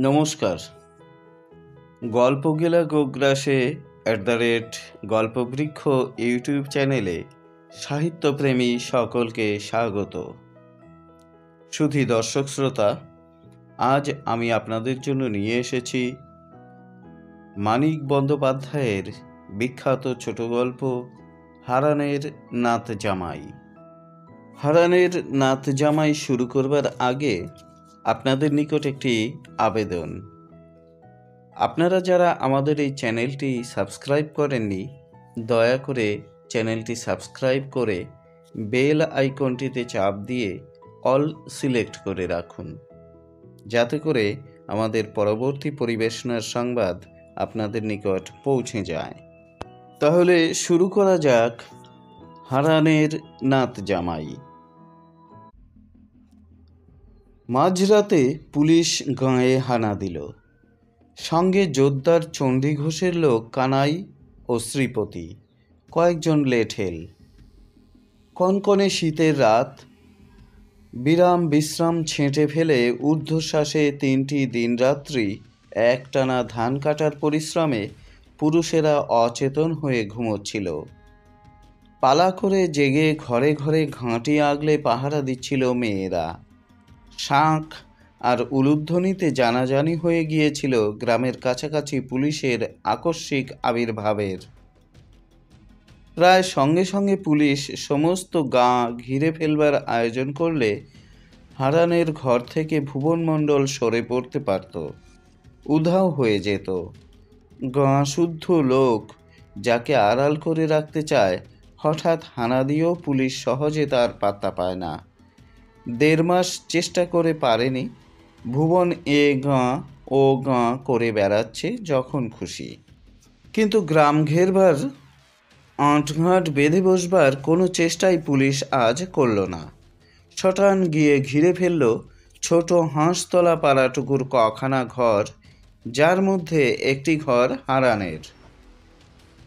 নমস্কার। গল্পগেলা গোগ্রাসে @গল্পবৃক্ষ ইউটিউব চ্যানেলে সাহিত্যপ্রেমী সকলকে স্বাগত। সুধী দর্শক শ্রোতা, আজ আমি আপনাদের জন্য নিয়ে এসেছি মানিক বন্দ্যোপাধ্যায়ের বিখ্যাত ছোট গল্প হারানের নাত জামাই। হারানের নাত জামাই শুরু করবার আগে আপনাদের নিকট একটি আবেদন। আপনারা যারা আমাদের এই চ্যানেলটি সাবস্ক্রাইব করেননি, দয়া করে চ্যানেলটি সাবস্ক্রাইব করে বেল আইকনটিতে চাপ দিয়ে অল সিলেক্ট করে রাখুন, যাতে করে আমাদের পরবর্তী পরিবেশনার সংবাদ আপনাদের নিকট পৌঁছে যায়। তাহলে শুরু করা যাক হারানের নাত জামাই। মাঝরাতে পুলিশ গাঁয়ে হানা দিল। সঙ্গে জোরদার চণ্ডী ঘোষের লোক কানাই ও শ্রীপতি, কয়েকজন লেঠেল। কনকনে শীতের রাত, বিশ্রাম ছেঁটে ফেলে ঊর্ধ্বশ্বাসে 3টি দিনরাত্রি একটানা ধান কাটার পরিশ্রমে পুরুষেরা অচেতন হয়ে ঘুমোচ্ছিল। পালা করে জেগে ঘরে ঘরে ঘাঁটি আগলে পাহারা দিচ্ছিল মেয়েরা। শাঁখ আর উলুধ্বনিতে জানাজানি হয়ে গিয়েছিল গ্রামের কাছাকাছি পুলিশের আকস্মিক আবির্ভাবের। প্রায় সঙ্গে সঙ্গে পুলিশ সমস্ত গাঁ ঘিরে ফেলবার আয়োজন করলে হারানের ঘর থেকে ভুবন মণ্ডল সরে পড়তে পারত, উধাও হয়ে যেত। গাঁ শুদ্ধ লোক যাকে আড়াল করে রাখতে চায়, হঠাৎ হানা দিয়েও পুলিশ সহজে তার পাত্তা পায় না। 1.5 মাস চেষ্টা করে পারেনি। ভুবন এ গাঁ ও গাঁ করে বেড়াচ্ছে যখন খুশি, কিন্তু গ্রাম ঘেরবার আঁটঘাঁট বেঁধে বসবার কোনো চেষ্টাই পুলিশ আজ করল না। শটান গিয়ে ঘিরে ফেলল ছোট হাঁসতলা পাড়াটুকুর কখানা ঘর, যার মধ্যে একটি ঘর হারানের।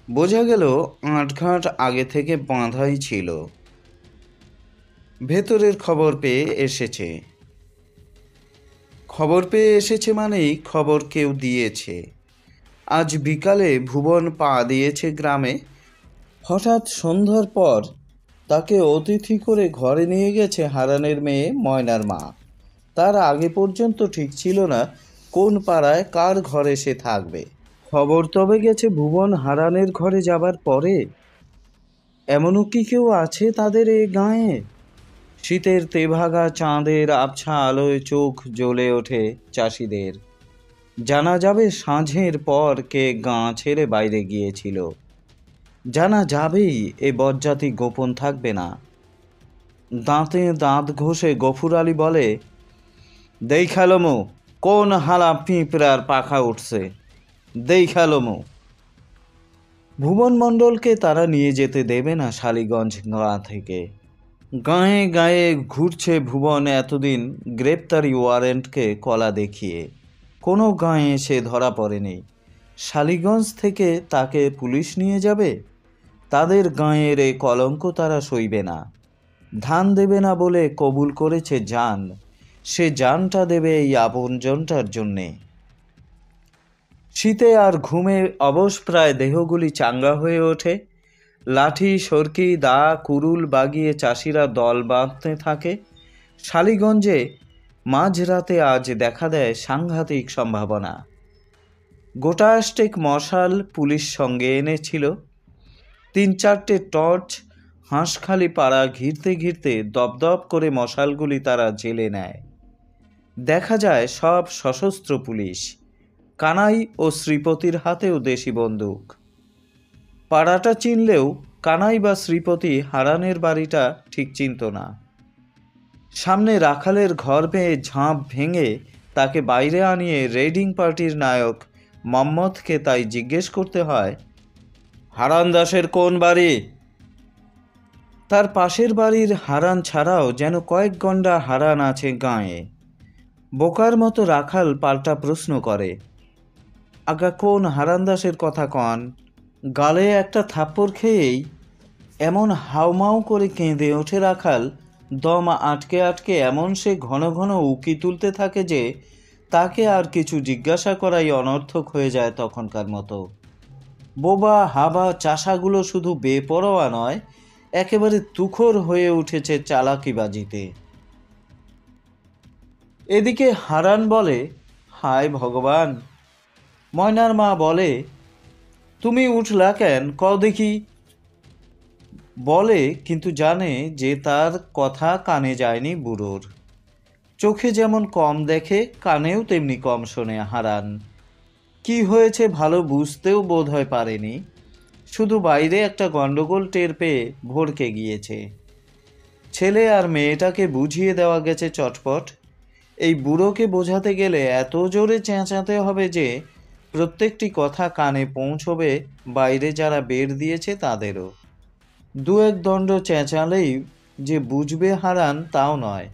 বোঝা গেল আঁটঘাঁট আগে থেকে বাঁধাই ছিল। ভেতরের খবর পেয়ে এসেছে মানেই খবর কেউ দিয়েছে। আজ বিকালে ভুবন পা দিয়েছে গ্রামে। হঠাৎ সন্ধ্যার পর তাকে অতিথি করে ঘরে নিয়ে গেছে হারানের মেয়ে ময়নার মা। তার আগে পর্যন্ত ঠিক ছিল না কোন পাড়ায় কার ঘরে সে থাকবে। খবর তবে গেছে ভুবন হারানের ঘরে যাবার পরে। এমনও কি কেউ আছে তাদের এ গাঁয়ে? শীতের তেভাগা চাঁদের আবছা আলোয় চোখ জ্বলে ওঠে চাষিদের। জানা যাবে সাঁঝের পর কে গাঁ ছেড়ে বাইরে গিয়েছিল। জানা যাবেই এ বজ্জাতি গোপন থাকবে না। দাঁতে দাঁত ঘষে গফুর আলী বলে, দেখালমু কোন হালা পিঁপড়ার পাখা উঠছে, দেখালমু। ভুবন মণ্ডলকে তারা নিয়ে যেতে দেবে না শালীগঞ্জ গাঁ থেকে। গাঁয়ে গাঁয়ে ঘুরছে ভুবন এতদিন গ্রেপ্তারি ওয়ারেন্টকে কলা দেখিয়ে। কোনো গাঁয়ে সে ধরা পড়েনি। শালীগঞ্জ থেকে তাকে পুলিশ নিয়ে যাবে? তাদের গাঁয়ের এ কলঙ্ক তারা সইবে না। ধান দেবে না বলে কবুল করেছে জান, সে জানটা দেবে এই আপনজনটার জন্যে। শীতে আর ঘুমে অবশ প্রায় দেহগুলি চাঙ্গা হয়ে ওঠে। লাঠি সরকি দা কুরুল বাগিয়ে চাষিরা দল বাঁধতে থাকে। শালীগঞ্জে মাঝরাতে আজ দেখা দেয় সাংঘাতিক সম্ভাবনা। গোটাষ্টেক মশাল পুলিশ সঙ্গে এনেছিল। 3-4টে টর্চ হাঁসখালি পাড়া ঘিরতে ঘিরতে দপদপ করে মশালগুলি তারা জেলে নেয়। দেখা যায় সব সশস্ত্র পুলিশ। কানাই ও শ্রীপতির হাতেও দেশি বন্দুক। পাড়াটা চিনলেও কানাই বা শ্রীপতি হারানের বাড়িটা ঠিক চিনত না। সামনে রাখালের ঘর পেয়ে ঝাঁপ ভেঙে তাকে বাইরে আনিয়ে রেডিং পার্টির নায়ক মম্মথকে তাই জিজ্ঞেস করতে হয়, হারান দাসের কোন বাড়ি? তার পাশের বাড়ির হারান ছাড়াও যেন কয়েক গন্ডা হারান আছে গাঁয়ে। বোকার মতো রাখাল পাল্টা প্রশ্ন করে, আগা কোন হারান দাসের কথা কন? গালে একটা থাপ্পড় খেয়েই এমন হাউমাউ করে কেঁদে ওঠে রাখাল, দম আটকে আটকে এমন সে ঘন ঘন উকি তুলতে থাকে যে তাকে আর কিছু জিজ্ঞাসা করাই অনর্থক হয়ে যায় তখনকার মতো। বোবা হাবা চাষাগুলো শুধু বেপরোয়া নয়, একেবারে তুখোড় হয়ে উঠেছে চালাকিবাজিতে। এদিকে হারান বলে, হায় ভগবান। ময়নার মা বলে, তুমি উঠলা কেন, কও দেখি। বলে, কিন্তু জানে যে তার কথা কানে যায়নি বুড়োর। চোখে যেমন কম দেখে, কানেও তেমনি কম শোনে হারান। কি হয়েছে ভালো বুঝতেও বোধহয় পারেনি, শুধু বাইরে একটা গন্ডগোল টের পেয়ে ভড়কে গিয়েছে। ছেলে আর মেয়েটাকে বুঝিয়ে দেওয়া গেছে চটপট। এই বুড়োকে বোঝাতে গেলে এত জোরে চেঁচাতে হবে যে প্রত্যেকটি কথা কানে পৌঁছবে বাইরে যারা বের দিয়েছে তাদেরও। দু এক দণ্ড চেঁচালেই যে বুঝবে হারান তাও নয়।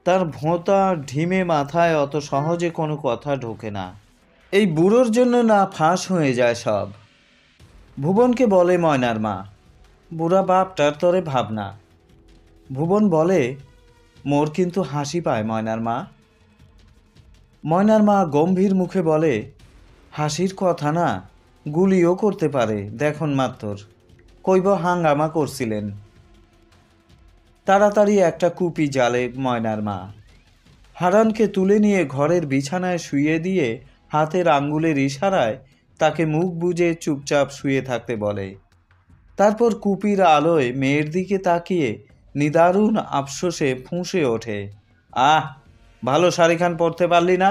তার ভোঁতা ঢিমে মাথায় অত সহজে কোনো কথা ঢোকে না। এই বুড়োর জন্য না ফাঁস হয়ে যায় সব। ভুবনকে বলে ময়নার মা, বুড়া বাপটার তরে ভাবনা। ভুবন বলে, মোর কিন্তু হাসি পায় ময়নার মা। ময়নার মা গম্ভীর মুখে বলে, হাসির কথা না, গুলিও করতে পারে, দেখুন মাত্র কইব হাঙ্গামা করছিলেন। তাড়াতাড়ি একটা কুপি জ্বালে ময়নার মা। হারানকে তুলে নিয়ে ঘরের বিছানায় শুইয়ে দিয়ে হাতের আঙ্গুলের ইশারায় তাকে মুখ বুজে চুপচাপ শুয়ে থাকতে বলে। তারপর কুপির আলোয় মেয়ের দিকে তাকিয়ে নিদারুণ আফসোসে ফুঁসে ওঠে, আহ, ভালো শাড়িখান পরতে পারলি না?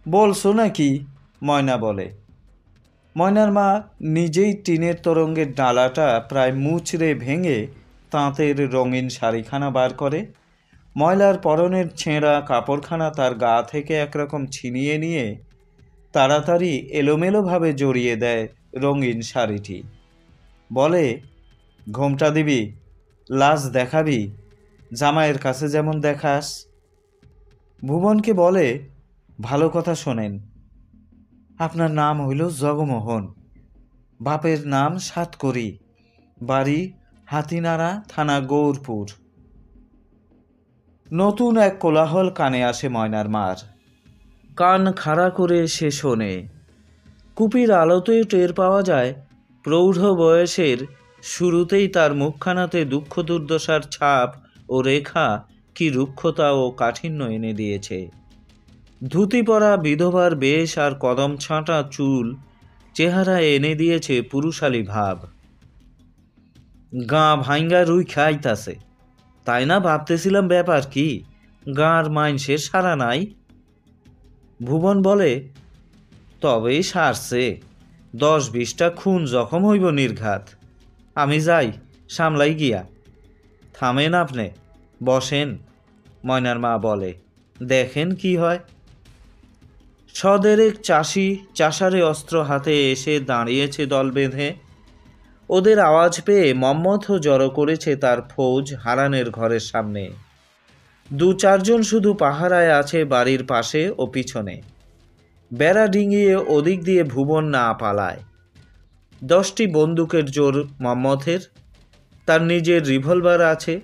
বলছো নাকি? ময়না বলে। ময়নার মা নিজেই টিনের তরঙ্গের ডালাটা প্রায় মুচড়ে ভেঙে তাঁতের রঙিন শাড়িখানা বার করে। ময়লার পরনের ছেঁড়া কাপড়খানা তার গা থেকে একরকম ছিনিয়ে নিয়ে তাড়াতাড়ি এলোমেলোভাবে জড়িয়ে দেয় রঙিন শাড়িটি। বলে, ঘোমটা দিবি, লাজ দেখাবি, জামাইয়ের কাছে যেমন দেখাস। ভুবনকে বলে, ভালো কথা শোনেন, আপনার নাম হইল জগমোহন, বাপের নাম সাতকড়ি, বাড়ি হাতিনাড়া, থানা গৌরপুর। নতুন এক কোলাহল কানে আসে ময়নার মার। কান খাড়া করে সে শোনে। কুপির আলোতেই টের পাওয়া যায় প্রৌঢ় বয়সের শুরুতেই তার মুখখানাতে দুঃখ দুর্দশার ছাপ ও রেখা কি রুক্ষতা ও কাঠিন্য এনে দিয়েছে। ধুতি পরা বিধবার বেশ আর কদম ছাঁটা চুল চেহারায় এনে দিয়েছে পুরুষালী ভাব। গা ভাঙ্গা রুই খাইতাছে, তাই না ভাবতেছিলাম ব্যাপার কি, গাঁর মাইনসের সারা নাই। ভুবন বলে, তবেই সারছে, 10-20টা খুন জখম হইব নির্ঘাত। আমি যাই, সামলাই গিয়া। থামেন আপনি, বসেন, ময়নার মা বলে, দেখেন কি হয়। সদেরেক চাষি চাষারে অস্ত্র হাতে এসে দাঁড়িয়েছে দল বেঁধে। ওদের আওয়াজ পেয়ে মম্মথও জড়ো করেছে তার ফৌজ হারানের ঘরের সামনে। 2-4 জন শুধু পাহারায় আছে বাড়ির পাশে ও পিছনে। বেড়া ডিঙিয়ে ওদিক দিয়ে ভুবন না পালায়। 10টি বন্দুকের জোর মম্মথের, তার নিজের রিভলভার আছে।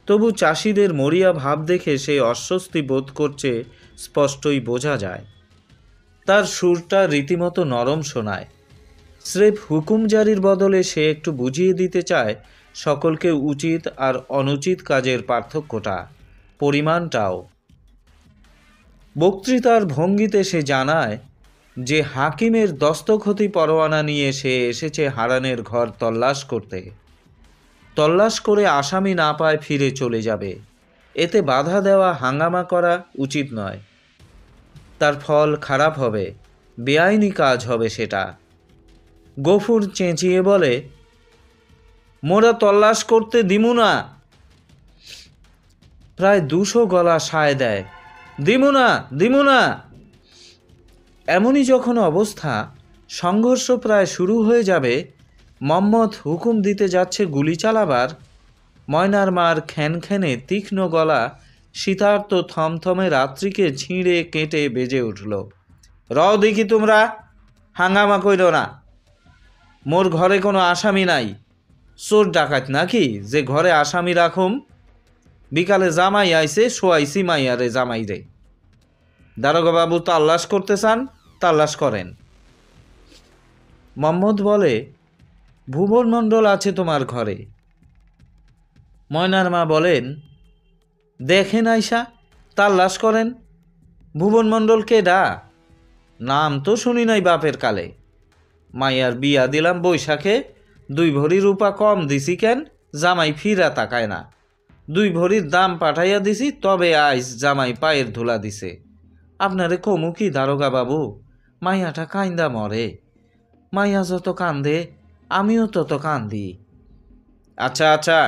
তবু চাষিদের মরিয়া ভাব দেখে সে অস্বস্তি বোধ করছে স্পষ্টই বোঝা যায়। তার সুরটা রীতিমতো নরম শোনায়। স্রেফ হুকুম জারির বদলে সে একটু বুঝিয়ে দিতে চায় সকলকে উচিত আর অনুচিত কাজের পার্থক্যটা, পরিমাণটাও। বক্তৃতার ভঙ্গিতে সে জানায় যে হাকিমের দস্তখতি পরোয়ানা নিয়ে সে এসেছে হারানের ঘর তল্লাশ করতে। তল্লাশ করে আসামি না পায় ফিরে চলে যাবে, এতে বাধা দেওয়া হাঙ্গামা করা উচিত নয়। তার ফল খারাপ হবে, বেআইনি কাজ হবে সেটা। গফুর চেঁচিয়ে বলে, মোরা তল্লাশ করতে দিমু না। প্রায় 200 গলা সায় দেয়, দিমু না, দিমু না। এমনই যখন অবস্থা, সংঘর্ষ প্রায় শুরু হয়ে যাবে, মম্মথ হুকুম দিতে যাচ্ছে গুলি চালাবার, ময়নার মার খ্যানখ্যানে তীক্ষ্ণ গলা শীতার্ত থমথমে রাত্রিকে ছিঁড়ে কেটে বেজে উঠল, রও দেখি তোমরা, হাঙ্গামা কইর না। মোর ঘরে কোনো আসামি নাই, চোর ডাকাত নাকি যে ঘরে আসামি রাখুম? বিকালে জামাই আইছে, শোয়াইছি মাইয়ারে জামাই রে। দারোগা বাবু তাল্লাশ করতে চান, তাল্লাশ করেন। মোহাম্মদ বলে, ভুবন মণ্ডল আছে তোমার ঘরে। ময়নার মা বলেন, দেখেন আইসা, তাল্লাশ করেন। ভুবন মণ্ডল কেডা? নাম তো শুনি নাই বাপের কালে। মাইয়ার বিয়া দিলাম বৈশাখে, 2 ভরি রূপা কম দিছি কেন, জামাই ফিরা তাকায় না। 2 ভরির দাম পাঠাইয়া দিছি, তবে আইস জামাই পায়ের ধুলা দিছে। আপনারে কমু কি দারোগা বাবু, মাইয়াটা কাইন্দা মরে। মাইয়া যত কান্দে আমিও তত কান্দি। আচ্ছা আচ্ছা,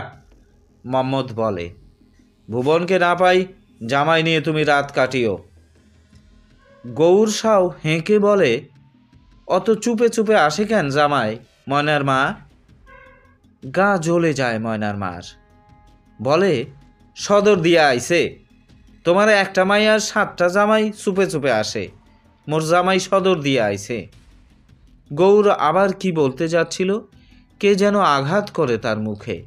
মোহাম্মদ বলে, ভুবনকে না পাই, জামাই নিয়ে তুমি রাত কাটিও। গৌর সাও হেঁকে বলে, অত চুপে চুপে আসে কেন জামাই? ময়নার মা গা জ্বলে যায় ময়নার মার। বলে, সদর দিয়া আইছে। তোমার একটা মাইয়ার 7টা জামাই চুপে চুপে আসে, মোর জামাই সদর দিয়া আইছে। গৌর আবার কি বলতে যাচ্ছিল, কে যেন আঘাত করে তার মুখে।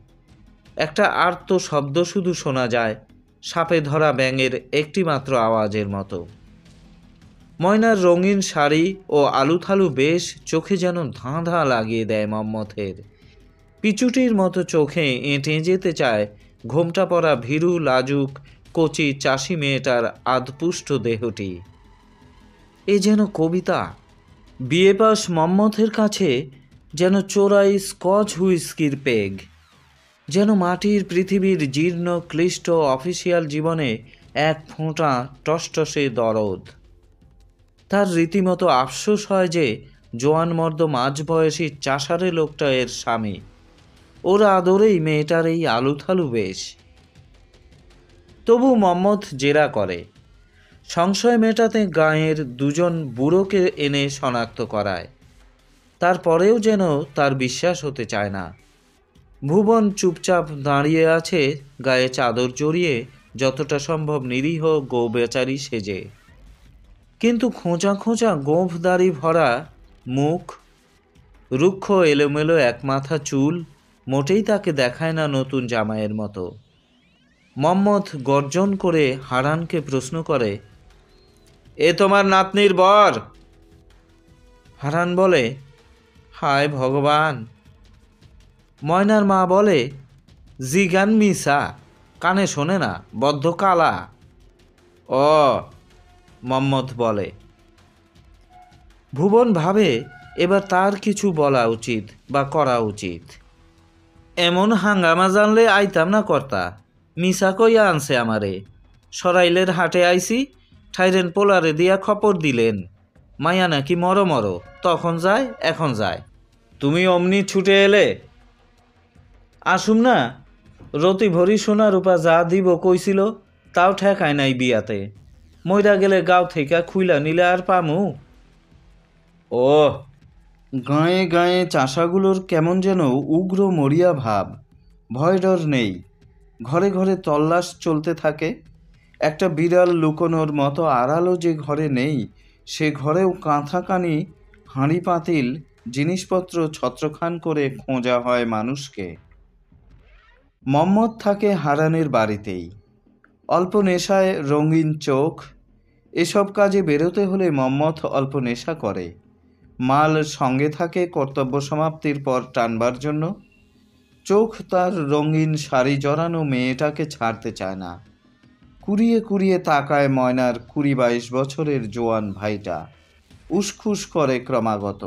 একটা আর্ত শব্দ শুধু শোনা যায়, সাপে ধরা ব্যাঙের একটিমাত্র আওয়াজের মতো। ময়নার রঙিন শাড়ি ও আলুথালু বেশ চোখে যেন ধাঁধা লাগিয়ে দেয় মোহাম্মদের। পিচুটির মতো চোখে এঁটে যেতে চায় ঘোমটা পরা ভীরু লাজুক কচি চাষি মেয়েটার আধপুষ্ট দেহটি। এ যেন কবিতা। বিয়ে পাস মোহাম্মদের কাছে যেন চোরাই স্কচ হুইস্কির পেগ, যেন মাটির পৃথিবীর জীর্ণ ক্লিষ্ট অফিসিয়াল জীবনে এক ফোঁটা টসটসে দরদ। তার রীতিমতো আফসোস হয় যে জোয়ানমর্দ মাঝবয়সী চাষারে লোকটা এর স্বামী। ওর আদরেই মেয়েটার এই আলুথালু বেশ। তবু মোহাম্মদ জেরা করে, সংশয় মেটাতে গাঁয়ের 2জন বুড়োকে এনে শনাক্ত করায়। তারপরেও যেন তার বিশ্বাস হতে চায় না। ভুবন চুপচাপ দাঁড়িয়ে আছে, গায়ে চাদর জড়িয়ে, যতটা সম্ভব নিরীহ গো-বেচারি সেজে। কিন্তু খোঁচা খোঁচা গোঁফ-দাড়ি ভরা মুখ, রুক্ষ এলোমেলো এক মাথা চুল মোটেই তাকে দেখায় না নতুন জামাইয়ের মতো। মোহাম্মদ গর্জন করে হারানকে প্রশ্ন করে, এ তোমার নাতনির বর? হারান বলে, হায় ভগবান। ময়নার মা বলে, জিগান মিসা, কানে শোনে না, বদ্ধ কালা। ও, মোহাম্মদ বলে। ভুবন ভাবে এবার তার কিছু বলা উচিত বা করা উচিত। এমন হাঙ্গামা জানলে আইতাম না কর্তা, মিসা কইয়া আনছে আমারে। সরাইলের হাটে আইছি, ঠাইরেন পোলারে দিয়া খপর দিলেন, মাইয়া নাকি মরো মরো, তখন যায় এখন যায়। তুমি অমনি ছুটে এলে। আসুম না, রতি ভরি সোনা রূপা যা দিব কইছিল তাও ঠেকায় নাই বিয়াতে। মইরা গেলে গাঁও থেকে খুইলা নিলে আর পামু? ও, গাঁয়ে গাঁয়ে চাষাগুলোর কেমন যেন উগ্র মরিয়া ভাব, ভয় ডর নেই। ঘরে ঘরে তল্লাশ চলতে থাকে। একটা বিড়াল লুকোনোর মতো আড়ালও যে ঘরে নেই, সে ঘরেও কাঁথাকানি হাঁড়ি পাতিল জিনিসপত্র ছত্রখান করে খোঁজা হয় মানুষকে। মোহাম্মদ থাকে হারানের বাড়িতেই। অল্প নেশায় রঙিন চোখ। এসব কাজে বেরোতে হলে মোহাম্মদ অল্প নেশা করে। মাল সঙ্গে থাকে কর্তব্য সমাপ্তির পর টানবার জন্য। চোখ তার রঙিন শাড়ি জড়ানো মেয়েটাকে ছাড়তে চায় না। কুড়িয়ে কুড়িয়ে তাকায় ময়নার 20-22 বছরের জোয়ান ভাইটা। উসখুস করে ক্রমাগত।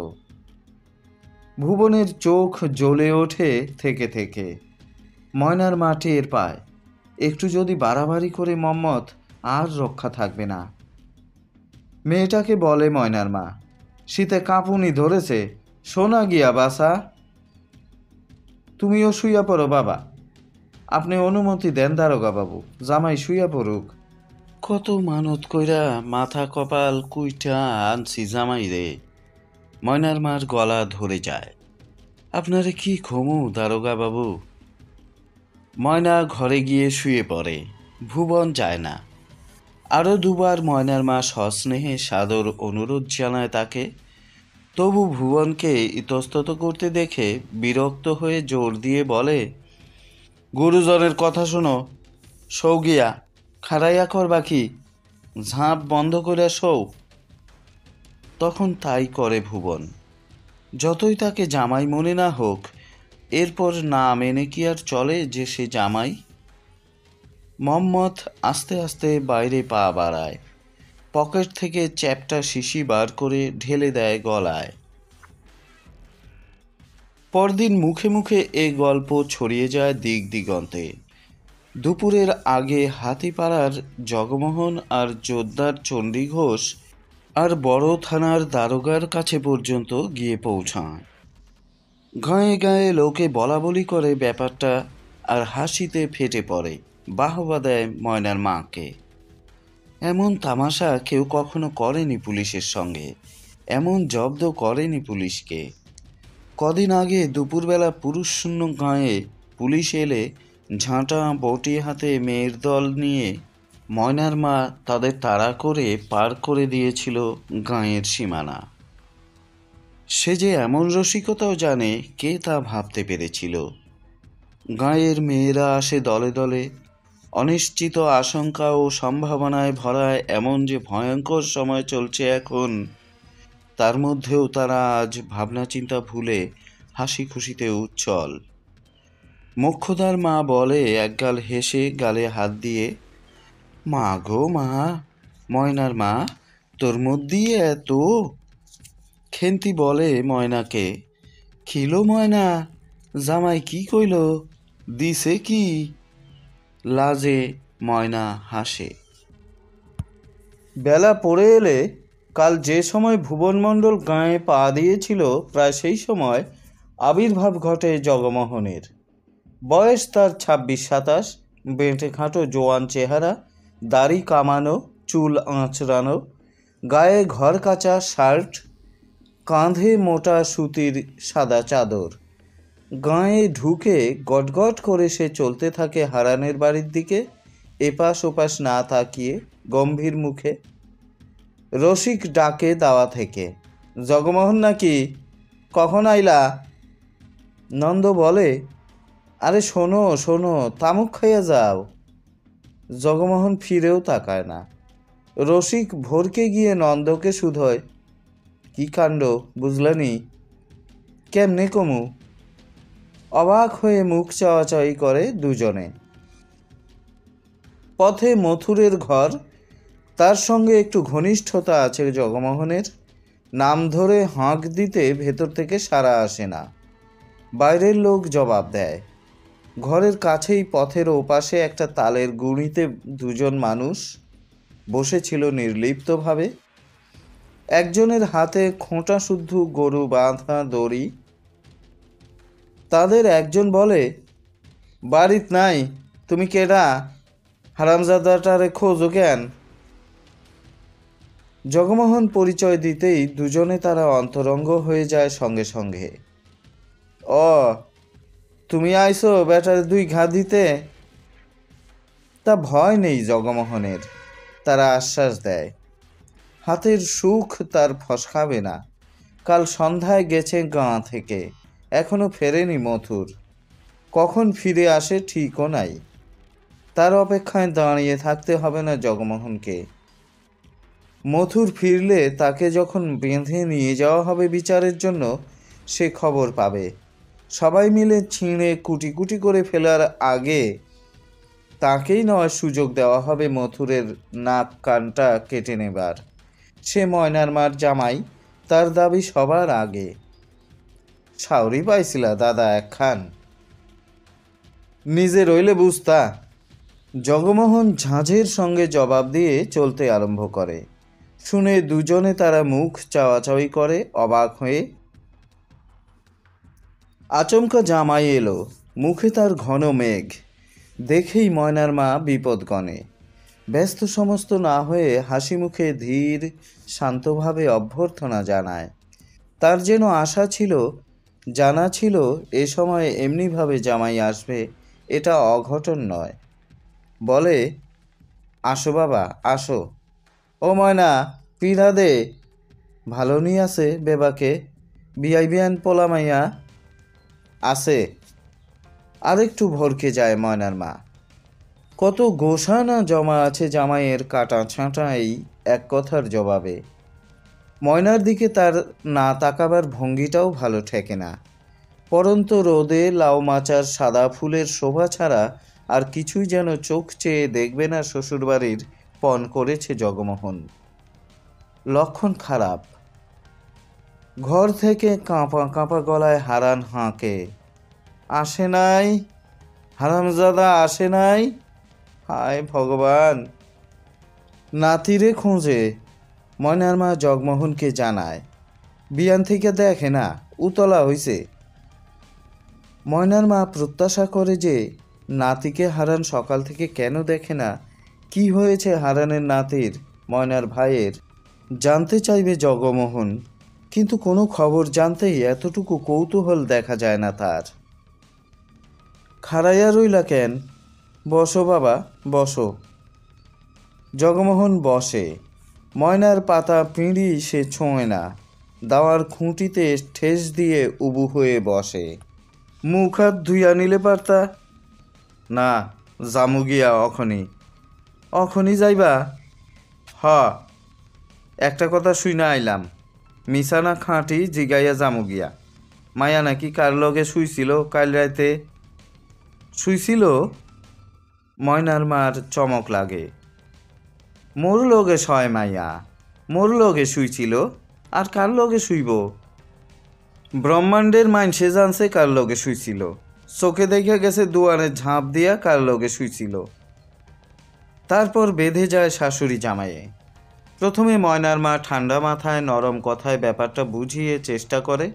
ভুবনের চোখ জ্বলে ওঠে থেকে থেকে। ময়নার মা টের পায়, একটু যদি বাড়াবাড়ি করে মোহাম্মদ আর রক্ষা থাকবে না। মেয়েটাকে বলে ময়নার মা, শীতে কাঁপুনি ধরেছে, শোনা গিয়া বাসা। তুমিও শুইয়া পড়ো বাবা। আপনি অনুমতি দেন দারোগা বাবু, জামাই শুইয়া পড়ুক। কত মানত কইরা মাথা কপাল কুইটা আনছি জামাই রে। ময়নার মার গলা ধরে যায়। আপনারে কি খমু দারোগা বাবু? ময়না ঘরে গিয়ে শুয়ে পড়ে। ভুবন যায় না। আরও 2বার ময়নার মা সস্নেহে সাদর অনুরোধ জানায় তাকে। তবু ভুবনকে ইতস্তত করতে দেখে বিরক্ত হয়ে জোর দিয়ে বলে, গুরুজনের কথা শোনো, সৌ গিয়া খাড়াইয়া কর বাকি, ঝাঁপ বন্ধ করে সৌ। তখন তাই করে ভুবন। যতই তাকে জামাই মনে না হোক, এরপর না মেনে কি আর চলে যে সে জামাই? মম্মথ আস্তে আস্তে বাইরে পা বাড়ায়, পকেট থেকে চ্যাপ্টা শিশি বার করে ঢেলে দেয় গলায়। পরদিন মুখে মুখে এ গল্প ছড়িয়ে যায় দিক দিগন্তে। দুপুরের আগে হাতিপাড়ার জগমোহন আর জোদ্দার চণ্ডী ঘোষ আর বড় থানার দারোগার কাছে পর্যন্ত গিয়ে পৌঁছায়। গায়ে গায়ে লোকে বলা বলি করে ব্যাপারটা, আর হাসিতে ফেটে পড়ে, বাহবা দেয় ময়নার মাকে। এমন তামাশা কেউ কখনো করেনি পুলিশের সঙ্গে, এমন জব্দ করেনি পুলিশকে। কদিন আগে দুপুরবেলা পুরুষ শূন্য গাঁয়ে পুলিশ এলে ঝাঁটা বটি হাতে মেয়ের দল নিয়ে ময়নার মা তাদের তাড়া করে পার করে দিয়েছিল গাঁয়ের সীমানা। সে যে এমন রসিকতাও জানে কে তা ভাবতে পেরেছিল। গাঁয়ের মেয়েরা আসে দলে দলে, অনিশ্চিত আশঙ্কা ও সম্ভাবনায় ভরা এমন যে ভয়ঙ্কর সময় চলছে এখন, তার মধ্যেও তারা আজ ভাবনা চিন্তা ভুলে হাসি খুশিতে উচ্ছল। মোক্ষদার মা বলে একগাল হেসে গালে হাত দিয়ে, মা গো মা, ময়নার মা, তোর মধ্যেই এত। খেন্তি বলে ময়নাকে, খিলো ময়না, জামাই কি কইল, দিছে কি? লাজে ময়না হাসে। বেলা পড়ে এলে, কাল যে সময় ভুবনমণ্ডল গাঁয়ে পা দিয়েছিল প্রায় সেই সময় আবির্ভাব ঘটে জগমোহনের। বয়স তার 26-27, বেঁটে খাঁটো জোয়ান চেহারা, দাড়ি কামানো, চুল আঁচড়ানো, গায়ে ঘর কাচা শার্ট, কাঁধে মোটা সুতির সাদা চাদর। গাঁয়ে ঢুকে গটগট করে সে চলতে থাকে হারানের বাড়ির দিকে, এপাশ ওপাশ না তাকিয়ে গম্ভীর মুখে। রসিক ডাকে দাওয়া থেকে, জগমোহন নাকি? কখন আইলা? নন্দ বলে, আরে শোনো শোনো, তামুক খাইয়া যাও। জগমোহন ফিরেও তাকায় না। রসিক ভোরকে গিয়ে নন্দকে শুধোয়, কি কাণ্ড বুঝলানি? কেমনে কমু? অবাক হয়ে মুখ চাওয়াচাওয়ি করে দুজনে। পথে মথুরের ঘর, তার সঙ্গে একটু ঘনিষ্ঠতা আছে জগমোহনের। নাম ধরে হাঁক দিতে ভেতর থেকে সাড়া আসে না, বাইরের লোক জবাব দেয়। ঘরের কাছেই পথের ওপাশে একটা তালের গুঁড়িতে দুজন মানুষ বসেছিল নির্লিপ্তভাবে। একজনের হাতে খোঁটা শুদ্ধ গরু বাঁধা দড়ি। তাদের একজন বলে, বাড়িত নাই, তুমি কেডা? হারামজাদাটারে খোঁজো কেন? জগমোহন পরিচয় দিতেই দুজনে তারা অন্তরঙ্গ হয়ে যায় সঙ্গে সঙ্গে। ও, তুমি আইছো বেটার 2 ঘা দিতে? তা ভয় নেই জগমোহনের, তারা আশ্বাস দেয়। হাতের সুখ তার ফসকাবে না। কাল সন্ধ্যায় গেছে গাঁ থেকে, এখনো ফেরেনি মথুর। কখন ফিরে আসে ঠিকও নাই। তার অপেক্ষায় দাঁড়িয়ে থাকতে হবে না জগমোহনকে। মথুর ফিরলে তাকে যখন বেঁধে নিয়ে যাওয়া হবে বিচারের জন্য, সে খবর পাবে। সবাই মিলে ছিঁড়ে কুটি কুটি করে ফেলার আগে তাকেই নয় সুযোগ দেওয়া হবে মথুরের নাক কানটা কেটে নেবার। সে ময়নার মার জামাই, তার দাবি সবার আগে। সাউরি পাইছিলা দাদা একখান, নিজে রইলে বুঝতা। জগমোহন ঝাঁঝের সঙ্গে জবাব দিয়ে চলতে আরম্ভ করে। শুনে দুজনে তারা মুখ চাওয়াচাওয়ি করে অবাক হয়ে। আচমকা জামাই এলো, মুখে তার ঘন মেঘ। দেখেই ময়নার মা বিপদগণে। ব্যস্ত সমস্ত না হয়ে হাসি মুখে ধীর শান্তভাবে অভ্যর্থনা জানায়। তার যেন আশা ছিল, জানা ছিল এ সময় এমনিভাবে জামাই আসবে, এটা অঘটন নয়। বলে, আসো বাবা আসো। ও ময়না, পিঠা দে। ভালো নি আছে বেবাকে? বিয়াই বিয়ান পোলা মাইয়া আছে। আরেকটু ভরকে যায় ময়নার মা। কত গোসা না জমা আছে জামাইয়ের কাটা ছাঁটা এই এক কথার জবাবে। ময়নার দিকে তার না তাকাবার ভঙ্গিটাও ভালো ঠেকে না। পরন্ত রোদে লাউ মাচার সাদা ফুলের শোভা ছাড়া আর কিছুই যেন চোখ চেয়ে দেখবে না শ্বশুরবাড়ির পণ করেছে জগমোহন। লক্ষণ খারাপ। ঘর থেকে কাঁপা কাঁপা গলায় হারান হাঁকে, আসে নাই, হারামজাদা আসে নাই। হায় ভগবান! নাতিরে খোঁজে। ময়নার মা জগমোহনকে জানায়, বিয়ান থেকে দেখে না, উতলা হইছে। ময়নার মা প্রত্যাশা করে যে নাতিকে হারান সকাল থেকে কেন দেখে না, কি হয়েছে হারানের নাতির, ময়নার ভাইয়ের, জানতে চাইবে জগমোহন। কিন্তু কোনো খবর জানতেই এতটুকু কৌতূহল দেখা যায় না তার। খাড়াইয়া রইলা কেন? বসো বাবা, বসো। জগমোহন বসে। ময়নার পাতা পিঁড়ি সে ছোঁয় না, দাওয়ার খুঁটিতে ঠেস দিয়ে উবু হয়ে বসে। মুখ হাত ধুইয়া নিলে পারতা। না, জামু গিয়া অখনি যাইবা? হ, একটা কথা শুইনা আইলাম, মিছা না খাঁটি জিগাইয়া জামু গিয়া। মায়া নাকি কার লগে শুইছিল কাল রাতে? শুইছিল? ময়নার মার চমক লাগে। মোর লগে শয় মাইয়া, মোর লগে শুইছিল, আর কার লগে শুইব? ব্রহ্মাণ্ডের মাইনসে জানছে কার লগে শুইছিল, চোখে দেখে গেছে দুয়ারে ঝাঁপ দিয়া কার লগে শুইছিল। তারপর বেঁধে যায় শাশুড়ি জামাইয়ে। প্রথমে ময়নার মা ঠান্ডা মাথায় নরম কথায় ব্যাপারটা বুঝিয়ে চেষ্টা করে,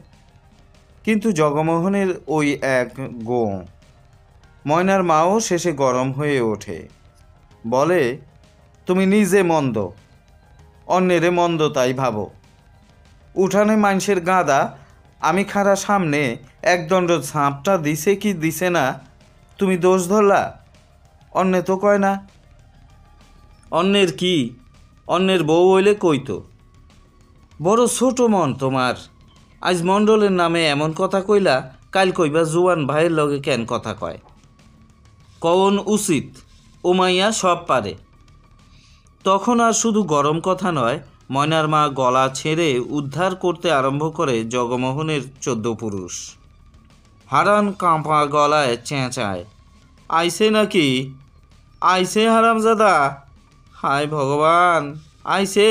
কিন্তু জগমোহনের ওই এক গো। ময়নার মাও শেষে গরম হয়ে ওঠে, বলে, তুমি নিজে মন্দ, অন্যেরে মন্দ তাই ভাবো। উঠানে মানুষের গাদা, আমি খাড়া সামনে একদণ্ড ঝাঁপটা দিছে কি দিছে না, তুমি দোষ ধরলা? অন্যে তো কয় না। অন্যের কি? অন্যের বউ হইলে কইতো। বড় ছোট মন তোমার। আজ মণ্ডলের নামে এমন কথা কইলা, কাল কইবা জুয়ান ভাইয়ের লগে কেন কথা কয়। কওন উচিত, ও মাইয়া সব পারে। তখন আর শুধু গরম কথা নয়, ময়নার মা গলা ছেড়ে উদ্ধার করতে আরম্ভ করে জগমোহনের 14 পুরুষ। হারান কাঁপা গলায় চেঁচায়, আইসে নাকি? আইসে হারামজাদা? হায় ভগবান, আইসে!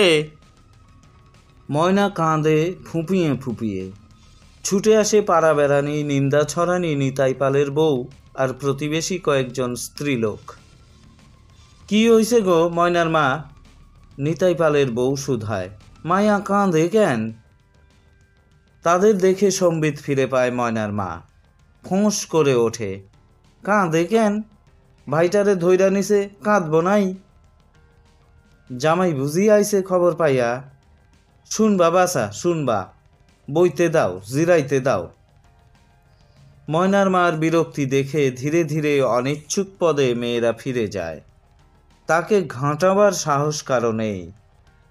ময়না কাঁদে ফুঁপিয়ে ফুঁপিয়ে। ছুটে আসে পাড়া বেড়ানি, নিন্দা ছড়ানি নিতাই পালের বউ আর প্রতিবেশী কয়েকজন স্ত্রীলোক। কি হইছে গো ময়নার মা? নিতাই পালের বউ শুধায়, মায়া কাঁদে কেন? তাদের দেখে সম্বিত ফিরে পায় ময়নার মা। ফোঁস করে ওঠে, কাঁদে কেন? ভাইটারে ধইরা নিছে, কাঁদব নাই? জামাই বুঝি আইছে খবর পাইয়া? শুনবা বাসা, শুনবা, বইতে দাও, জিরাইতে দাও। ময়নার মার বিরক্তি দেখে ধীরে ধীরে অনিচ্ছুক পদে মেয়েরা ফিরে যায়। তাকে ঘাঁটাবার সাহস কারো নেই।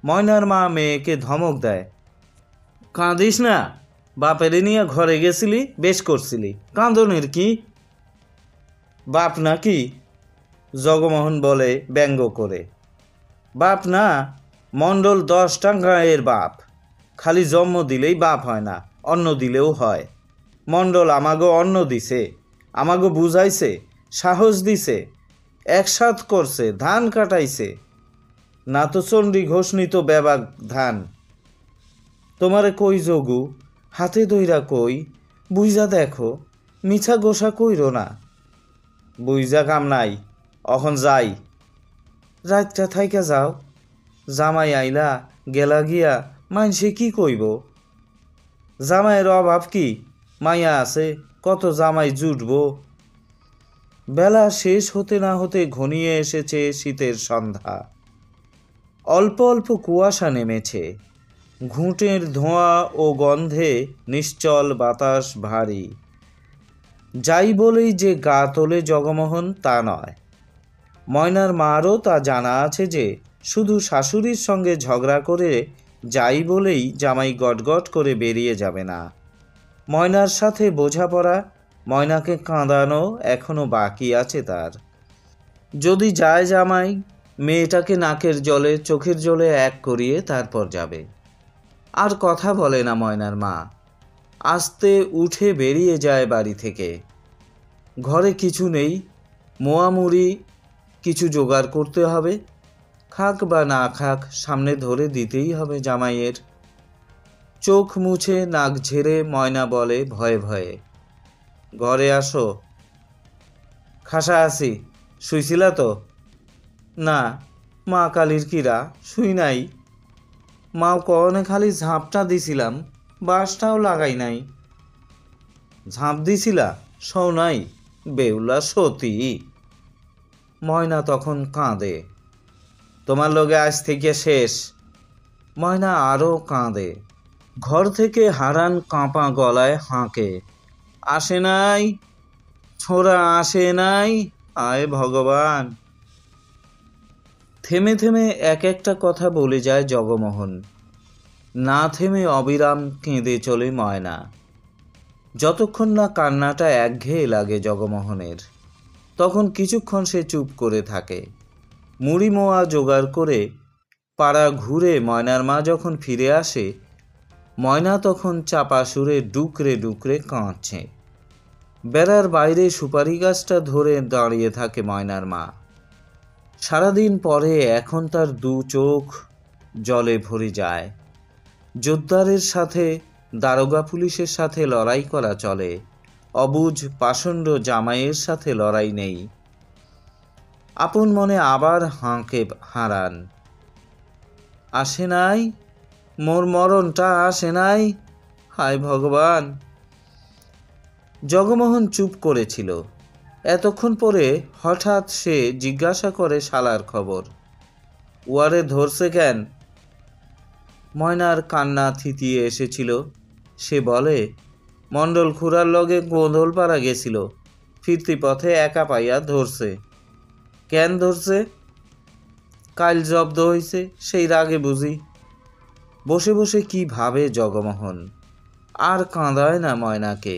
ময়নার মা মেয়েকে ধমক দেয়, কাঁদিস না, বাপেরে নিয়ে ঘরে গেছিলি, বেশ করছিলি, কাঁদনের কি? বাপ নাকি? জগমোহন বলে ব্যঙ্গ করে, বাপ না, মণ্ডল 10টা গাঁয়ের বাপ। খালি জন্ম দিলেই বাপ হয় না, অন্ন দিলেও হয়। মণ্ডল আমাগো অন্ন দিছে, আমাগো বুঝাইছে, সাহস দিছে, একসাথ করছে, ধান কাটাইছে। না তো চণ্ডী ঘোষণিত বেবাক ধান। তোমারে কই যোগু, হাতে দইরা কই, বুইজা দেখো, মিছা গোসা কইরো না। বুইজা কাম নাই, অখন যাই। রাতটা থাইকা যাও, জামাই আইলা গেলা গিয়া মাইনসে কি কইব? জামাইয়ের অভাব কি? মাইয়া আছে, কত জামাই জুটব। বেলা শেষ হতে না হতে ঘনিয়ে এসেছে শীতের সন্ধ্যা। অল্প অল্প কুয়াশা নেমেছে। ঘুঁটের ধোঁয়া ও গন্ধে নিশ্চল বাতাস ভারী। যাই বলেই যে গা তোলে জগমোহন তা নয়। ময়নার মারও তা জানা আছে যে শুধু শাশুড়ির সঙ্গে ঝগড়া করে যাই বলেই জামাই গটগট করে বেরিয়ে যাবে না। ময়নার সাথে বোঝাপড়া, ময়নাকে কাঁদানো এখনো বাকি আছে তার। যদি যায় জামাই, মেয়েটাকে নাকের জলে চোখের জলে এক করিয়ে তারপর যাবে। আর কথা বলে না ময়নার মা, আস্তে উঠে বেরিয়ে যায় বাড়ি থেকে। ঘরে কিছু নেই, মোয়ামুড়ি কিছু জোগাড় করতে হবে, খাক বা না খাক সামনে ধরে দিতেই হবে জামাইয়ের। চোখ মুছে নাক ঝেড়ে ময়না বলে ভয়ে ভয়ে, ঘরে আসো। খাসা আছি, শুইছিলা তো? না, মা কালীর কিরা শুই নাই। মাও কনে খালি ঝাঁপটা দিছিলাম, বাঁশটাও লাগাই নাই। ঝাঁপ দিছিলা, শও নাই? বেউলা সতী। ময়না তখন কাঁদে, তোমার লগে আজ থেকে শেষ। ময়না আরও কাঁদে। ঘর থেকে হারান কাঁপা গলায় হাঁকে, আসে নাই, ছোড়া আসে নাই, আয় ভগবান। থেমে থেমে এক একটা কথা বলে যায় জগমোহন। না থেমে অবিরাম কেঁদে চলে ময়না। যতক্ষণ না কান্নাটা একঘেয়ে লাগে জগমোহনের, তখন কিছুক্ষণ সে চুপ করে থাকে। মুড়ি মোয়া জোগাড় করে পাড়া ঘুরে ময়নার মা যখন ফিরে আসে, ময়না তখন চাপা সুরে ডুকরে ডুকরে কাঁদছে। বেড়ার বাইরে সুপারি গাছটা ধরে দাঁড়িয়ে থাকে ময়নার মা। সারাদিন পরে এখন তার দু চোখ জলে ভরে যায়। জোদ্দারের সাথে, দারোগা পুলিশের সাথে লড়াই করা চলে, অবুঝ পাষণ্ড জামাইয়ের সাথে লড়াই নেই। আপন মনে আবার হাঁকে হারান, আসে নাই, মোর মরণটা আসে নাই, হায় ভগবান। জগমোহন চুপ করেছিল। এতক্ষণ পরে হঠাৎ সে জিজ্ঞাসা করে শালার খবর। উয়ারে ধরছে কেন? ময়নার কান্না থিতিয়ে এসেছিল। সে বলে, মণ্ডল খুড়ার লগে গোঁধলপাড়া গেছিল, ফিরতি পথে একা পাইয়া ধরছে। কেন ধরছে? কাল জব্দ হইছে, সেই রাগে বুঝি। বসে বসে কি ভাবে জগমোহন, আর কাঁদায় না ময়নাকে।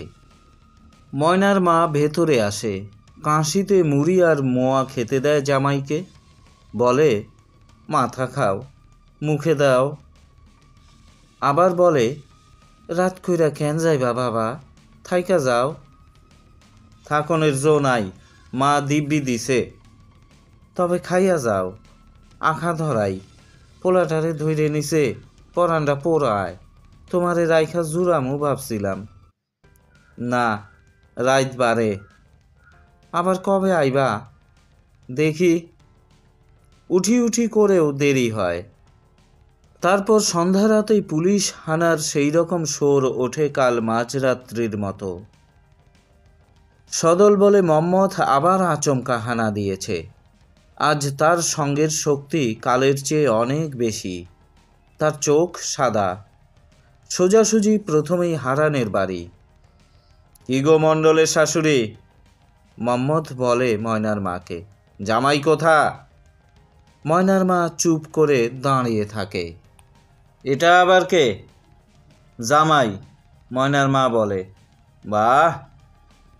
ময়নার মা ভেতরে আসে, কাঁশিতে মুড়ি আর মোয়া খেতে দেয় জামাইকে, বলে, মাথা খাও, মুখে দাও। আবার বলে, রাত কইরা কেন যাইবা বাবা, থাইকা যাও। থাকনের জো নাই, মা দিব্যি দিছে। তবে খাইয়া যাও, আখা ধরাই, পোলাটারে ধইরে নিছে, পরানটা পোড়ায়, তোমারে রাইখা জুরামু ভাবছিলাম। না, রাইত বারে। আবার কবে আইবা? দেখি। উঠি উঠি করেও দেরি হয়। তারপর সন্ধ্যা রাতেই পুলিশ হানার সেই রকম শোর ওঠে কাল মাঝরাত্রির মতো। সদল বলে মম্মথ আবার আচমকা হানা দিয়েছে। আজ তার সঙ্গের শক্তি কালের চেয়ে অনেক বেশি। তার চোখ সাদা। সোজাসুজি প্রথমেই হারানের বাড়ি। কি গো মণ্ডলের শাশুড়ি? মম্মথ বলে ময়নার মাকে, জামাই কোথা? ময়নার মা চুপ করে দাঁড়িয়ে থাকে। এটা আবার কে? জামাই। ময়নার মা বলে, বাহ,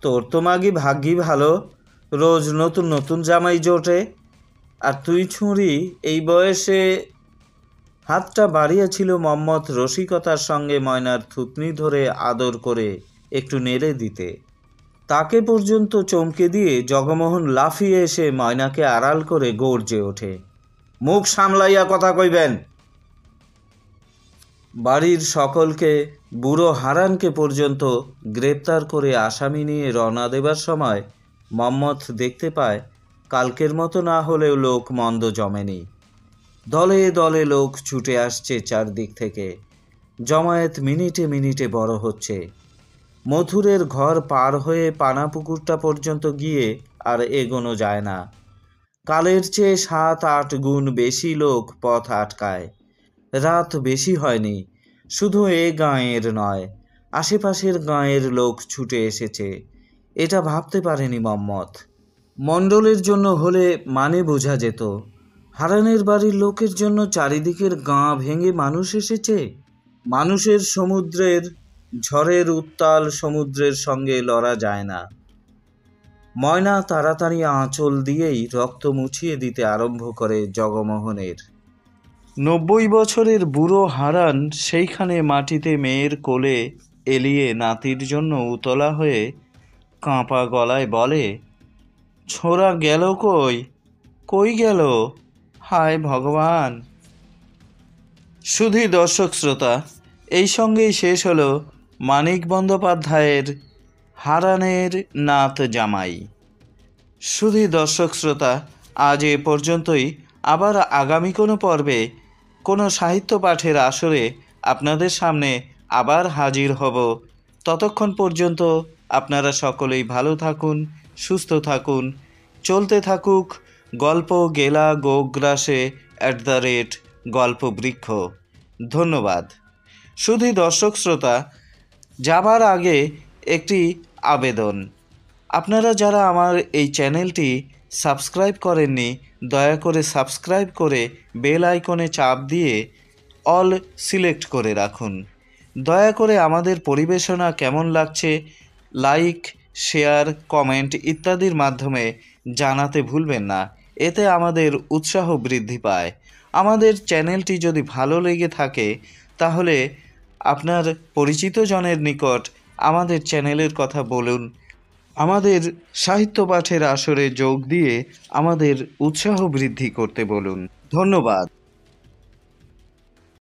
তোর তো মাগি ভাগ্যি ভালো, রোজ নতুন নতুন জামাই জোটে, আর তুই ছুঁড়ি এই বয়সে। হাতটা বাড়িয়েছিল মম্মথ রসিকতার সঙ্গে ময়নার থুতনি ধরে আদর করে একটু নেড়ে দিতে। তাকে পর্যন্ত চমকে দিয়ে জগমোহন লাফিয়ে এসে ময়নাকে আড়াল করে গর্জে ওঠে, মুখ সামলাইয়া কথা কইবেন। বাড়ির সকলকে, বুড়ো হারানকে পর্যন্ত গ্রেপ্তার করে আসামি নিয়ে রওনা দেবার সময় মম্মথ দেখতে পায় কালকের মতো না হলেও লোক মন্দ জমেনি। দলে দলে লোক ছুটে আসছে চারদিক থেকে। জমায়েত মিনিটে মিনিটে বড় হচ্ছে। মথুরের ঘর পার হয়ে পানাপুকুরটা পর্যন্ত গিয়ে আর এগোনো যায় না। কালের চেয়ে 7-8 গুণ বেশি লোক পথ আটকায়। রাত বেশি হয়নি, শুধু এ গাঁয়ের নয়, আশেপাশের গাঁয়ের লোক ছুটে এসেছে। এটা ভাবতে পারেনি মম্মথ। মণ্ডলের জন্য হলে মানে বোঝা যেত, হারানের বাড়ির লোকের জন্য চারিদিকের গাঁ ভেঙে মানুষ এসেছে। মানুষের সমুদ্রের ঝড়ের উত্তাল সমুদ্রের সঙ্গে লড়া যায় না। ময়না তাড়াতাড়ি আঁচল দিয়েই রক্ত মুছিয়ে দিতে আরম্ভ করে জগমোহনের। 90 বছরের বুড়ো হারান সেইখানে মাটিতে মেয়ের কোলে এলিয়ে নাতির জন্য উতলা হয়ে কাঁপা গলায় বলে, ছোঁড়া গেল কই, কই গেল, হায় ভগবান। শুধু দর্শক শ্রোতা, এই সঙ্গেই শেষ হলো মানিক বন্দ্যোপাধ্যায়ের হারানের নাত জামাই। শুধু দর্শক শ্রোতা, আজ এ পর্যন্তই। আবার আগামী কোনো পর্বে কোনো সাহিত্য পাঠের আসরে আপনাদের সামনে আবার হাজির হব। ততক্ষণ পর্যন্ত আপনারা সকলেই ভালো থাকুন, সুস্থ থাকুন। চলতে থাকুক গল্প গেলা গোগ্রাসে @গল্পবৃক্ষ। ধন্যবাদ। শুধু দর্শক শ্রোতা, যাবার আগে একটি আবেদন। আপনারা যারা আমার এই চ্যানেলটি সাবস্ক্রাইব করেননি, দয়া করে সাবস্ক্রাইব করে বেল আইকনে চাপ দিয়ে অল সিলেক্ট করে রাখুন। দয়া করে আমাদের পরিবেশনা কেমন লাগছে লাইক, শেয়ার, কমেন্ট ইত্যাদির মাধ্যমে জানাতে ভুলবেন না। এতে আমাদের উৎসাহ বৃদ্ধি পায়। আমাদের চ্যানেলটি যদি ভালো লেগে থাকে তাহলে আপনার পরিচিত জনের নিকট আমাদের চ্যানেলের কথা বলুন। আমাদের সাহিত্য পাঠের আসরে যোগ দিয়ে আমাদের উৎসাহ বৃদ্ধি করতে বলুন। ধন্যবাদ।